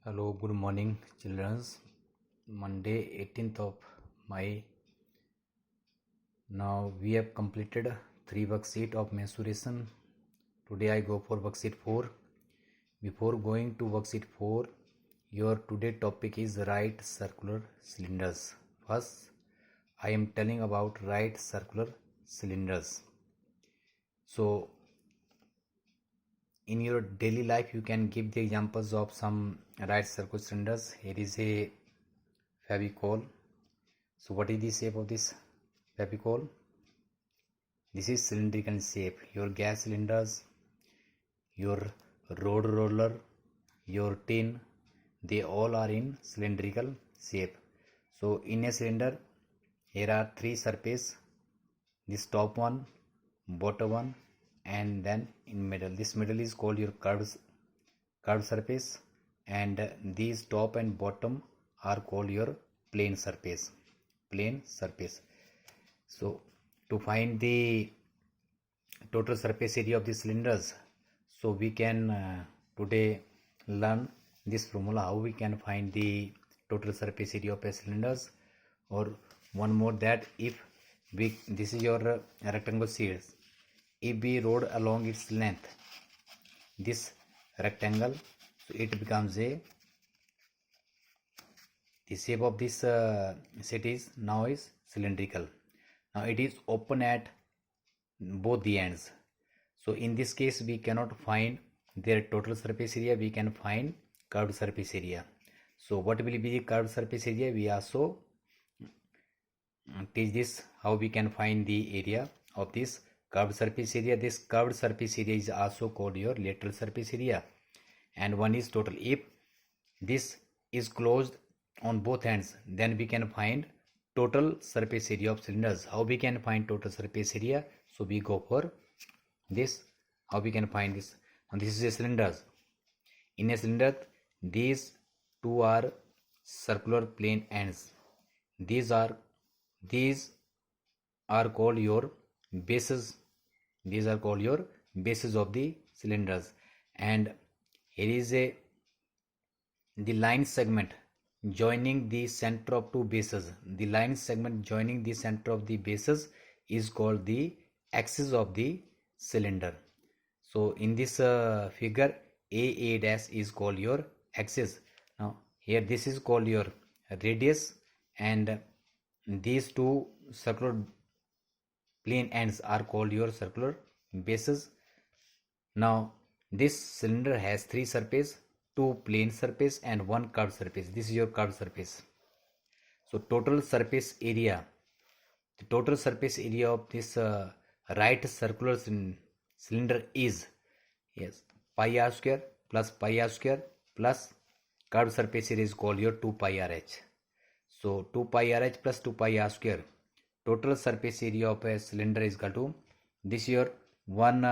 Hello, good morning, children. Monday, 18th of May. Now we have completed 3 worksheet of mensuration. Today I go for worksheet 4. Before going to worksheet 4, your today topic is right circular cylinders. First, I am telling about right circular cylinders. So, in your daily life, you can give the examples of some right circular cylinders. Here is a Fevicol. So what is the shape of this Fevicol? This is cylindrical shape. Your gas cylinders, your road roller, your tin, they all are in cylindrical shape. So in a cylinder, here are 3 surfaces. This top one, bottom one, and then in middle. This middle is called your curved surface, and these top and bottom are called your plane surface. So to find the total surface area of the cylinders, so we can today learn this formula, how we can find the total surface area of a cylinders. Or one more, that if we, this is your rectangle sheet, if we roll along its length this rectangle, so it becomes a, the shape of this sheet is now is cylindrical. Now it is open at both the ends. So in this case we cannot find their total surface area, we can find curved surface area. So what will be the curved surface area? We also teach this, how we can find the area of this curved surface area. This curved surface area is also called your lateral surface area, and one is total. If this is closed on both ends, then we can find total surface area of cylinders. How we can find total surface area? So we go for this. How we can find this? And this is a cylinder. In a cylinder, these two are circular plane ends. These are called your bases. These are called your bases of the cylinders. And here is the line segment joining the center of two bases. The line segment joining the center of the bases is called the axis of the cylinder. So in this figure, A dash is called your axis. Now here this is called your radius, and these two circular plane ends are called your circular bases. Now this cylinder has 3 surfaces, 2 plane surface and 1 curved surface. This is your curved surface. So total surface area, the total surface area of this right circular cylinder is, yes, pi r square plus curved surface area is called your 2 pi rh. So 2 pi rh plus 2 pi r square, total surface area of a cylinder is equal to, this your one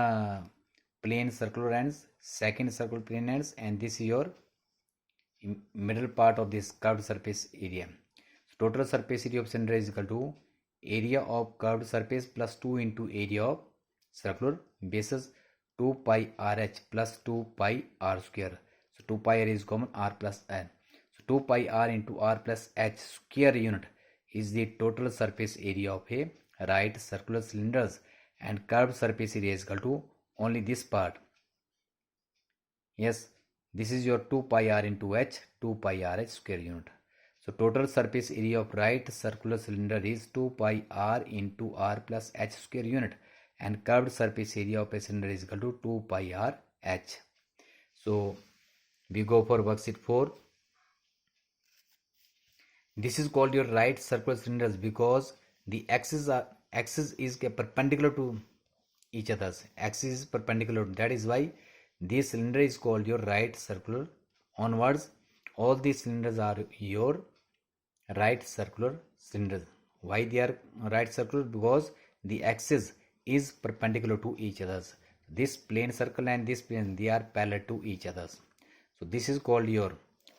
plane circular ends, second circular plane ends, and this is your middle part of this curved surface area. So total surface area of cylinder is equal to area of curved surface plus 2 into area of circular bases, 2 pi rh plus 2 pi r square. So 2 pi r is common, r plus n. So 2 pi r into r plus h square unit is the total surface area of a right circular cylinders, and curved surface area is equal to only this part. Yes, this is your 2 pi r into h, 2 pi rh square unit. So total surface area of right circular cylinder is 2 pi r into r plus h square unit, and curved surface area of a cylinder is equal to 2 pi r h. So we go for worksheet 4. This is called your right circular cylinders because the axis is perpendicular to each other's. Axis is perpendicular. That is why this cylinder is called your right circular. Onwards, all these cylinders are your right circular cylinders. Why they are right circular? Because the axis is perpendicular to each other's. This plane circle and this plane, they are parallel to each other's. So this is called your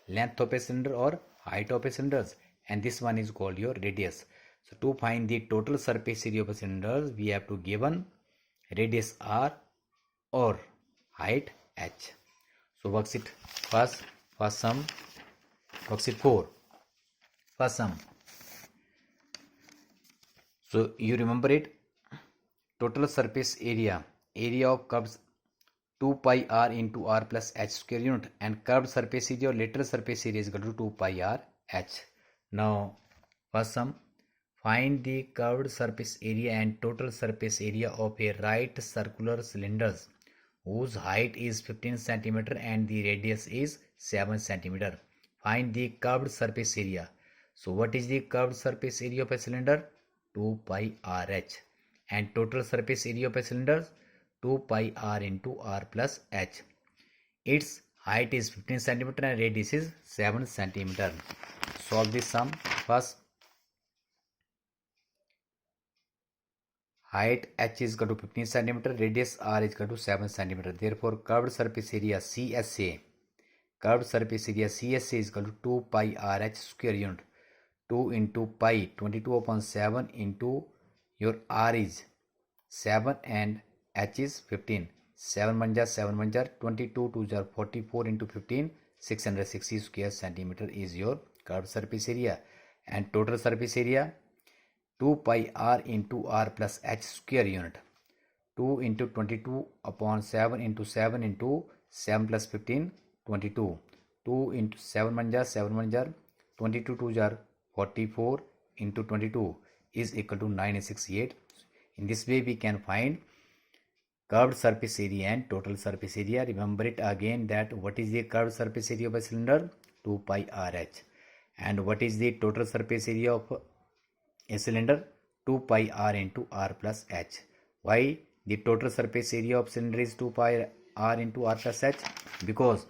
length of a cylinder or height of a cylinder, and this one is called your radius. So to find the total surface area of a cylinder, we have to given radius r or height h. So worksheet first sum. Worksheet 4. First sum. So you remember it. Total surface area of curves 2 pi r into r plus h square unit, and curved surface area or lateral surface area is equal to 2 pi r h. Now first sum. Find the curved surface area and total surface area of a right circular cylinder whose height is 15 cm and the radius is 7 cm. Find the curved surface area. So what is the curved surface area of a cylinder? 2 pi rh. And total surface area of a cylinder? 2 pi r into r plus h. Its height is 15 cm and radius is 7 cm. Solve this sum. First, height h is equal to 15 cm, radius r is equal to 7 cm. Therefore, curved surface area CSA is equal to 2 pi rh square unit. 2 into pi 22 upon 7 into your r is 7 and h is 15. 7 1 jar 7 1 jar 22 2 jar 44 into 15 660 square centimeter is your curved surface area. And total surface area 2 pi r into r plus h square unit. 2 into 22 upon 7 into 7 into 7 plus 15 22. 2 into 7 1 jar 7 1 jar 22 2 jar 44 into 22 is equal to 968. In this way we can find curved surface area and total surface area. Remember it again that what is the curved surface area of a cylinder? 2 pi rh. And what is the total surface area of a cylinder? 2 pi r into r plus h. Why the total surface area of cylinder is 2 pi r into r plus h? Because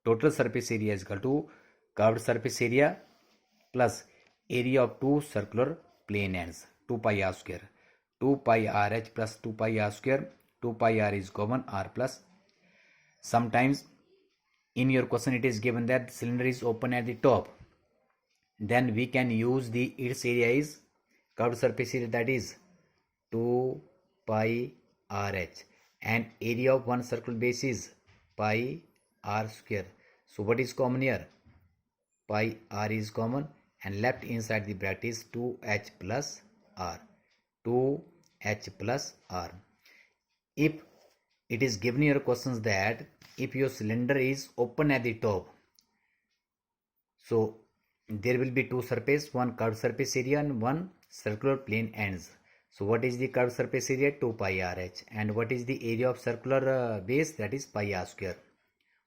total surface area is equal to curved surface area plus area of two circular plane ends, 2 pi r square. 2 pi rh plus 2 pi r square. 2 pi r is common, r plus. Sometimes in your question it is given that the cylinder is open at the top. Then we can use its area is curved surface area, that is 2 pi rh, and area of one circle base is pi r square. So what is common here? Pi r is common, and left inside the bracket is 2h plus r. 2h plus r. If it is given in your questions that if your cylinder is open at the top, so there will be two surface, one curved surface area and one circular plane ends. So what is the curved surface area? 2 pi rh. And what is the area of circular base? That is pi r square.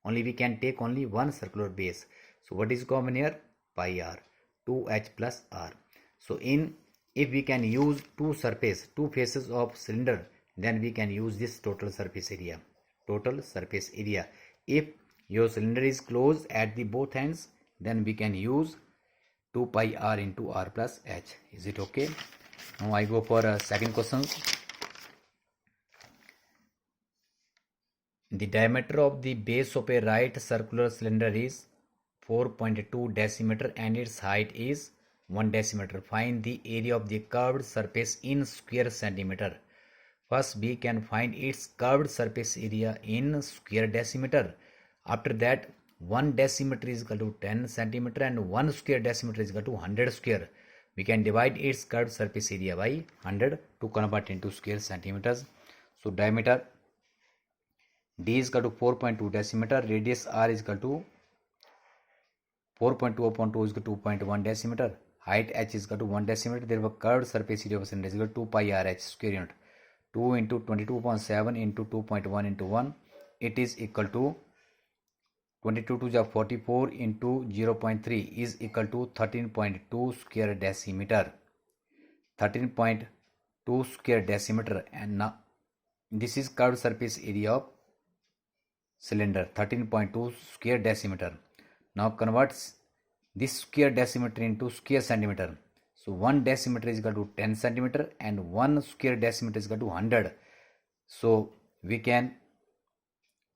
Only we can take only one circular base. So what is common here? Pi r. 2h plus r. So if we can use two faces of cylinder, then we can use this total surface area. Total surface area. If your cylinder is closed at the both ends, then we can use 2 pi r into r plus h. Is it okay? Now I go for second question. The diameter of the base of a right circular cylinder is 4.2 decimeter and its height is 1 decimeter. Find the area of the curved surface in square centimeter. First we can find its curved surface area in square decimeter. After that 1 decimeter is equal to 10 centimeter and 1 square decimeter is equal to 100 square. We can divide its curved surface area by 100 to convert into square centimeters. So diameter d is equal to 4.2 decimeter, radius r is equal to 4.2 upon 2 is equal to 2.1 decimeter, height h is equal to 1 decimeter. Therefore curved surface area of a cylinder is equal to 2 pi rh square unit. 2 into 22 upon 7 into 2.1 into 1, it is equal to 22 to 44 into 0.3 is equal to 13.2 square decimeter. 13.2 square decimeter. And now this is curved surface area of cylinder, 13.2 square decimeter. Now converts this square decimeter into square centimeter. So 1 decimeter is equal to 10 centimeter and 1 square decimeter is equal to 100. So we can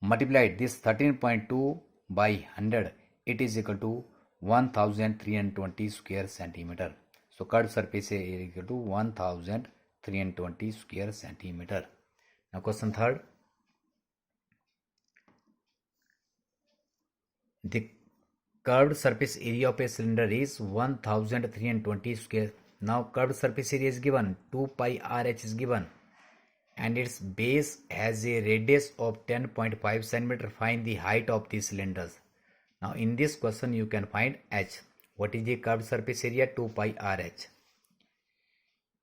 multiply this 13.2 by 100. It is equal to 1320 square centimeter. So curved surface area is equal to 1320 square centimeter. Now question third. The curved surface area of a cylinder is 1320 square. Now curved surface area is given, 2 pi RH is given, and its base has a radius of 10.5 centimeter. Find the height of the cylinders. Now in this question you can find h. What is the curved surface area? 2 pi RH.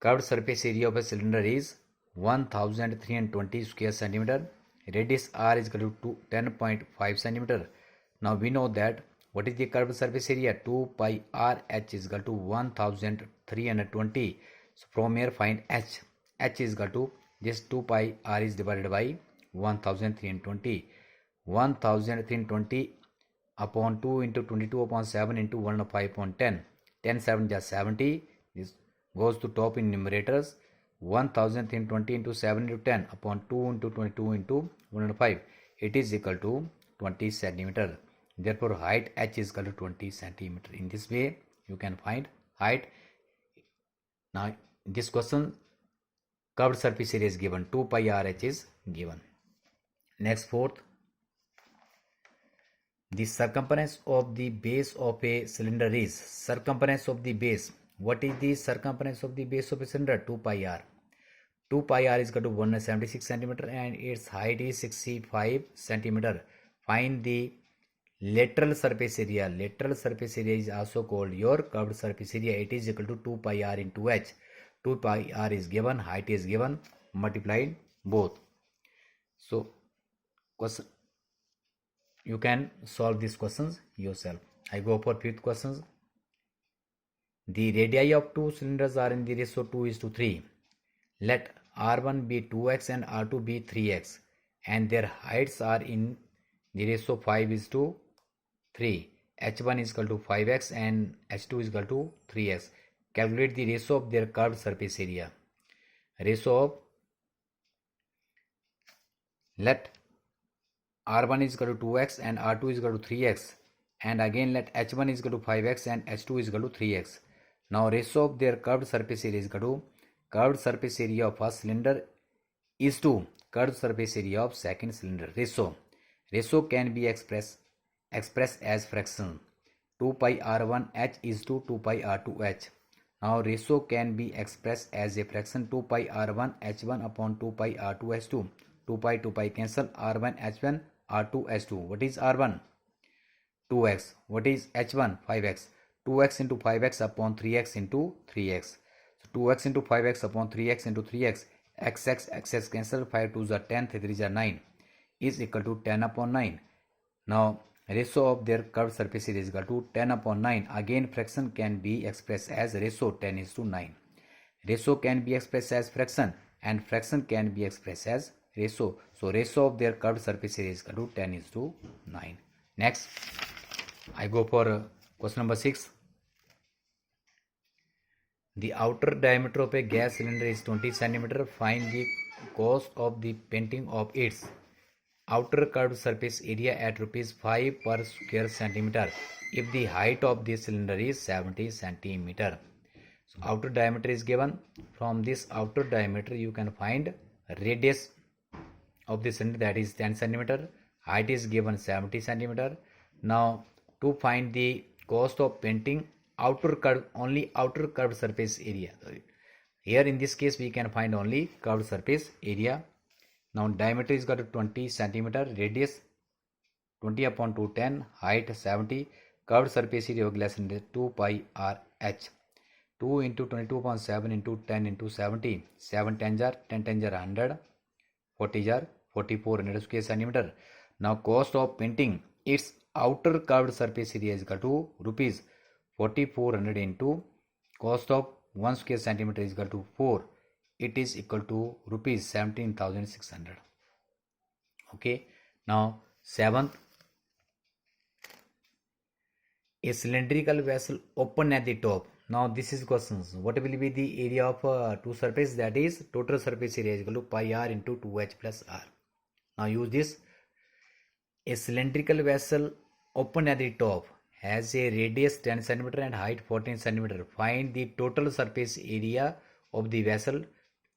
Curved surface area of a cylinder is 1320 square centimeter. Radius r is equal to 10.5 centimeter. Now we know that what is the curved surface area? 2 pi RH is equal to 1320. So from here find h. H is equal to this 2 pi r is divided by 1320. 1320 upon 2 into 22 upon 7 into 1 upon 5 upon 10. 10 7 just 70. This goes to top in numerators. 1320 into 7 into 10 upon 2 into 22 into 1 into 5. It is equal to 20 centimeter. Therefore height h is equal to 20 centimeter. In this way you can find height. Now in this question curved surface area is given, 2 pi RH is given. Next, fourth, the circumference of the base of a cylinder is circumference of the base. What is the circumference of the base of a cylinder? 2 pi r. 2 pi r is equal to 176 centimeter and its height is 65 centimeter. Find the lateral surface area. Lateral surface area is also called your curved surface area. It is equal to 2 pi r into h. 2 pi r is given, height is given, multiplied both. So question, you can solve these questions yourself. I go for fifth questions. The radii of two cylinders are in the ratio 2:3. Let r1 be 2x and r2 be 3x, and their heights are in the ratio 5:3. h1 is equal to 5x and h2 is equal to 3x. Calculate the ratio of their curved surface area. Ratio of, let r1 is equal to 2x and r2 is equal to 3x, and again let h1 is equal to 5x and h2 is equal to 3x. Now ratio of their curved surface area is equal to curved surface area of first cylinder is to curved surface area of second cylinder. Ratio can be expressed as fraction. 2 pi r1 h is to 2 pi r2 h. Now ratio can be expressed as a fraction. 2 pi r1 h1 upon 2 pi r2 h2. 2 pi cancel. r1 h1 r2 h2. What is r1? 2x. What is h1? 5x. 2x into 5x upon 3x into 3x. So 2x into 5x upon 3x into 3x. x cancel. 5 2s are 10, 3 are 9 is equal to 10 upon 9. Now ratio of their curved surface area is equal to 10 upon 9. Again fraction can be expressed as ratio 10:9. Ratio can be expressed as fraction and fraction can be expressed as ratio. So ratio of their curved surface area is equal to 10:9. Next, I go for question number 6. The outer diameter of a gas cylinder is 20 centimeter. Find the cost of the painting of its outer curved surface area at rupees 5 per square centimeter if the height of the cylinder is 70 centimeter. So outer diameter is given. From this outer diameter you can find radius of the cylinder, that is 10 centimeter. Height is given 70 centimeter. Now to find the cost of painting outer curve, only outer curved surface area. Here in this case we can find only curved surface area. Now diameter is got to 20 centimeter, radius 20 upon 2 10, height 70, curved surface area of glass cylinder 2 pi r h. 2 into 22 upon 7 into 10 into 70. 7 10 jar 10 10 jar 100, 40 jar 4400 square centimeter. Now cost of painting its outer curved surface area is equal to rupees 4400 into cost of 1 square centimeter is equal to 4. It is equal to rupees 17,600. Okay. Now seventh, a cylindrical vessel open at the top. Now this is questions. What will be the area of two surface? That is total surface area is equal to pi r into 2h plus r. Now use this. A cylindrical vessel open at the top has a radius 10 cm and height 14 cm. Find the total surface area of the vessel.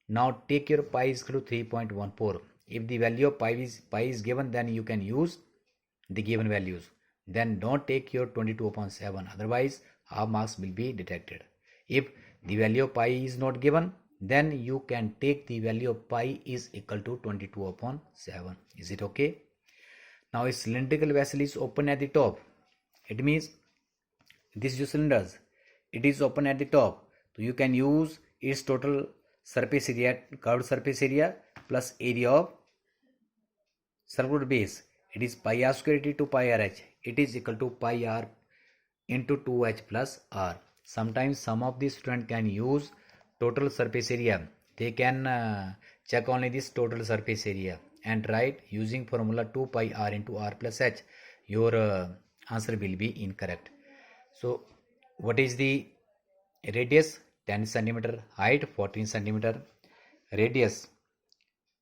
Now take your pi is equal to 3.14. If the value of pi is given, then you can use the given values. then don't take your 22/7, otherwise half marks will be deducted. If the value of pi is not given, then you can take the value of pi is equal to 22/7. Is it okay? Now a cylindrical vessel is open at the top. It means this is cylinders. It is open at the top. So you can use its total surface area, curved surface area plus area of circular base. It is pi r square to pi r h. It is equal to pi r into 2h plus r. Sometimes some of the students can use total surface area. They can check only this total surface area and write using formula 2 pi r into r plus h. Your answer will be incorrect. So what is the radius? 10 centimeter, height 14 centimeter. Radius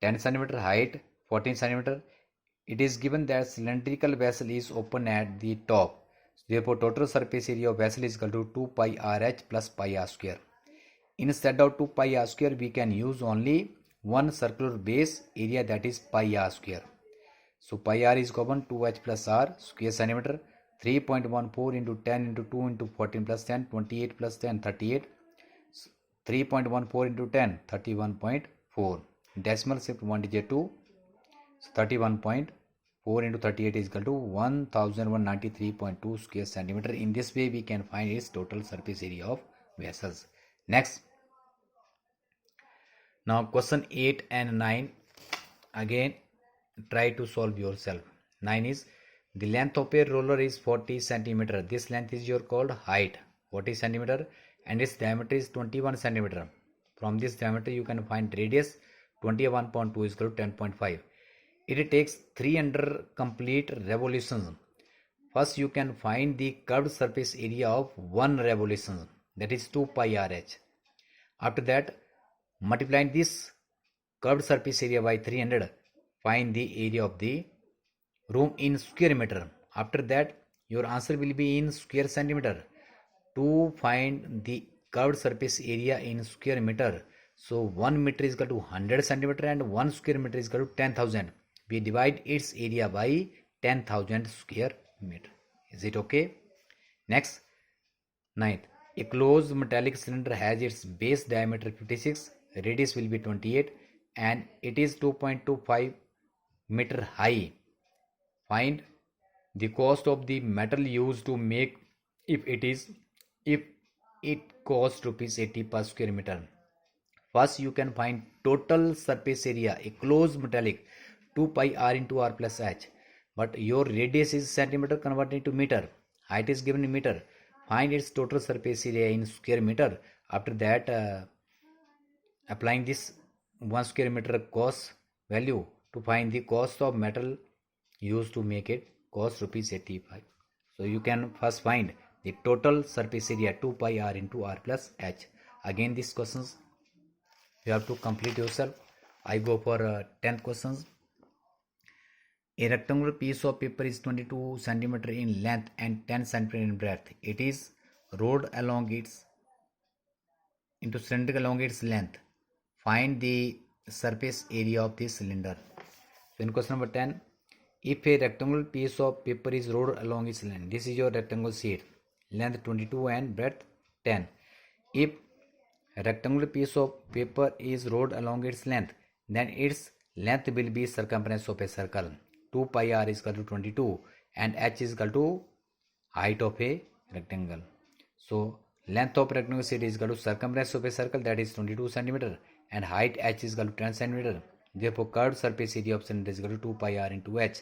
10 centimeter, height 14 centimeter. It is given that cylindrical vessel is open at the top. Therefore, total surface area of vessel is equal to 2 pi rh plus pi r square. Instead of 2 pi r square, we can use only one circular base area, that is pi r square. So pi r is common, 2h plus r square centimeter. 3.14 into 10 into 2 into 14 plus 10, 28 plus 10, 38. 3.14 into 10, 31.4. Decimal shift 1 digit 2. So 31.4 into 38 is equal to 1193.2 square centimeter. In this way, we can find its total surface area of vessels. Next. Now question 8 and 9. Again, try to solve yourself. 9 is the length of a roller is 40 centimeter. This length is your called height, 40 centimeter, and its diameter is 21 centimeter. From this diameter, you can find radius. 21.2 is equal to 10.5. It takes 300 complete revolutions. First, you can find the curved surface area of one revolution, that is 2 pi rh. After that, multiplying this curved surface area by 300, find the area of the room in square meter. After that, your answer will be in square centimeter. To find the curved surface area in square meter, so 1 meter is equal to 100 centimeter and 1 square meter is equal to 10,000. We divide its area by 10,000 square meter. Is it okay? Next, 9th. A closed metallic cylinder has its base diameter 56, radius will be 28, and it is 2.25 meter high. Find the cost of the metal used to make if it costs rupees 80 per square meter. First, you can find total surface area, a closed metallic, 2 pi r into r plus h. But your radius is centimeter, converted to meter. Height is given in meter. Find its total surface area in square meter. After that, applying this 1 square meter cost value to find the cost of metal used to make it, cost rupees 85. So you can first find the total surface area 2 pi r into r plus h. Again, these questions you have to complete yourself. I go for 10th questions. A rectangular piece of paper is 22 centimeter in length and 10 centimeter in breadth. It is rolled along its into cylindrical along its length. Find the surface area of the cylinder. So in question number 10, if a rectangular piece of paper is rolled along its length, this is your rectangular sheet, length 22 and breadth 10. If a rectangular piece of paper is rolled along its length, then its length will be circumference of a circle. 2 pi r is equal to 22 and h is equal to height of a rectangle. So length of rectangular sheet is equal to circumference of a circle, that is 22 centimeter, and height h is equal to 10 centimeter. Therefore, curved surface area of cylinder is equal to 2 pi r into h.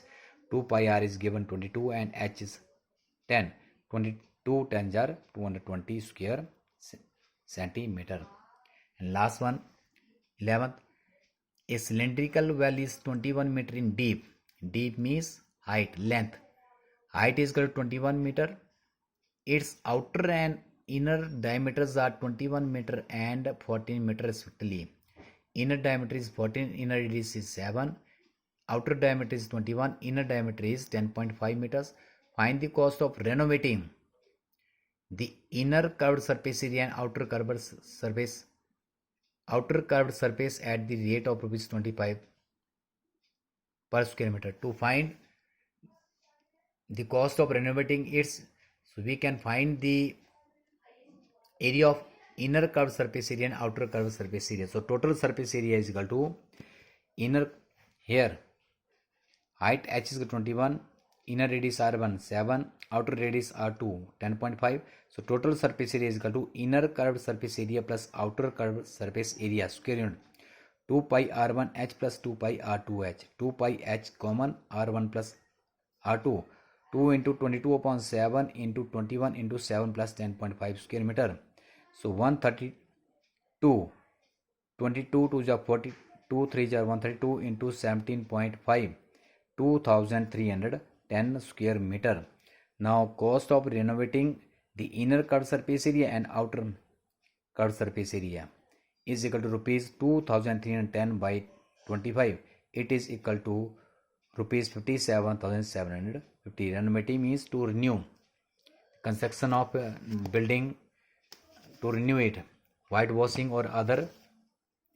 2 pi r is given 22 and h is 10. 22 tens are 220 square centimeter. And last one, 11th. A cylindrical well is 21 meter in deep. Deep means height, length. Height is equal to 21 meter. Its outer and inner diameters are 21 meter and 14 meter respectively. Inner diameter is 14, inner radius is 7. Outer diameter is 21, inner diameter is 10.5 meters. Find the cost of renovating the inner curved surface area and outer curved surface at the rate of rupees 25 per square meter. To find the cost of renovating its, so we can find the area of inner curved surface area and outer curved surface area. So total surface area is equal to inner, here height h is 21, inner radius r1 7, outer radius r2 10.5. So total surface area is equal to inner curved surface area plus outer curved surface area square unit 2 pi r1 h plus 2 pi r2 h. 2 pi h common, r1 plus r2, 2 into 22 upon 7 into 21 into 7 plus 10.5 square meter. So 132, 22 2 is 42, 3 is 132 into 17.5, 2310 square meter. Now cost of renovating the inner curved surface area and outer curved surface area is equal to rupees 2310 by 25. It is equal to rupees 57,750. Renovating means to renew, construction of building, to renew it, whitewashing or other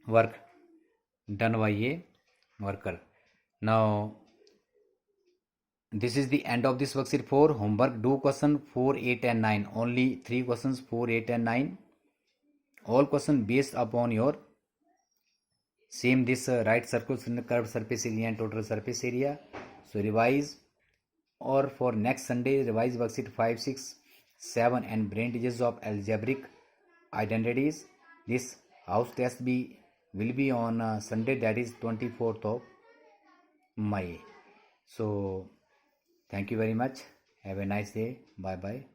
work done by a worker. Now this is the end of this worksheet 4. Homework: do question 4, 8 and 9. Only 3 questions, 4, 8 and 9. All questions based upon your same this right circles in the curved surface area and total surface area. So revise, or for next Sunday revise worksheet 5, 6, 7 and brain digits of algebraic identities. This house test will be on Sunday, that is 24th of May. So thank you very much. Have a nice day. Bye bye.